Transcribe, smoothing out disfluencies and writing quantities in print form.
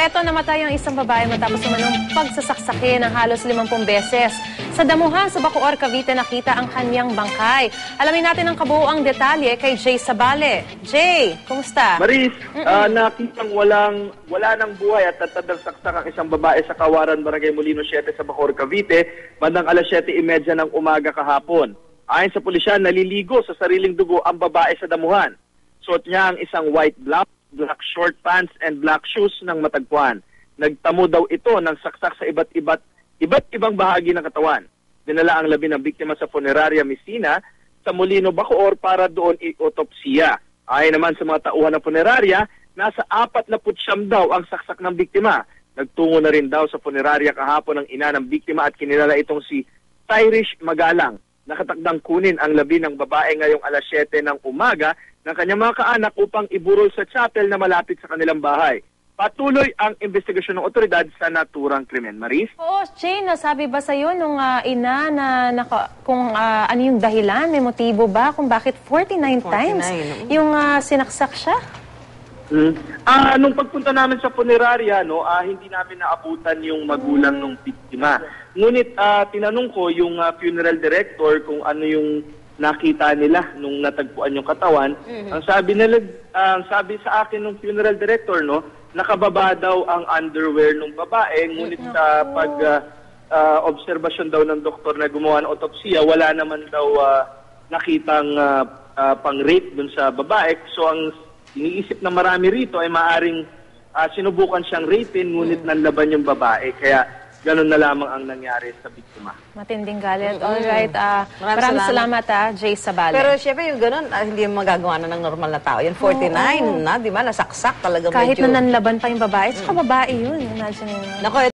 Eto, namatay ang isang babae matapos umanong pagsasaksakin ng halos 50 beses. Sa damuhan sa Bacoor, Cavite, nakita ang kanyang bangkay. Alamin natin ang kabuuang detalye kay Jay Sabale. Jay, kumusta? Maris, nakitang wala ng buhay at tatadang saksak ang isang babae sa Kawaran, Barangay Molino 7 sa Bacoor, Cavite, bandang alas 7:30 ng umaga kahapon. Ayon sa pulisya, naliligo sa sariling dugo ang babae sa damuhan. Suot niya ang isang white blouse, black short pants and black shoes ng matagpuan. Nagtamo daw ito ng saksak sa iba't ibang bahagi ng katawan. Dinala ang labi ng biktima sa Funeraria Messina sa Molino, Bacoor para doon i-otopsiya. Ayon naman sa mga tauhan ng funeraria, nasa 49 daw ang saksak ng biktima. Nagtungo na rin daw sa funeraria kahapon ang ina ng biktima at kinilala itong si Tyrish Magalang. Nakatakdang kunin ang labi ng babae ngayong alas 7 ng umaga ng kanyang mga kaanak upang iburol sa chapel na malapit sa kanilang bahay. Patuloy ang investigasyon ng otoridad sa naturang krimen. Maris? Oo, Jay, nasabi ba sa'yo nung ina na kung ano yung dahilan, may motibo ba kung bakit 49 times yung sinaksak siya? Nung pagpunta namin sa funeraria, hindi namin naabutan yung magulang ng biktima. Ngunit tinanong ko yung funeral director kung ano yung nakita nila nung natagpuan yung katawan. Ang sabi sa akin ng funeral director, nakababa daw ang underwear ng babae, ngunit sa obserbasyon daw ng doktor na gumawa ng autopsiya, wala naman daw nakitang pang-rape dun sa babae. So ang iniisip na marami rito ay maaring sinubukan siyang rapein, ngunit nanlaban yung babae. Kaya ganun na lamang ang nangyari sa biktima. Matinding galit. Alright. Maraming salamat, Jay Sabale. Pero syempre yung ganun, hindi magagawa na ng normal na tao. Yan 49 na, di ba? Nasaksak talaga. Kahit medyo na nanlaban pa yung babae. Saka babae yun. Imagine. Nako,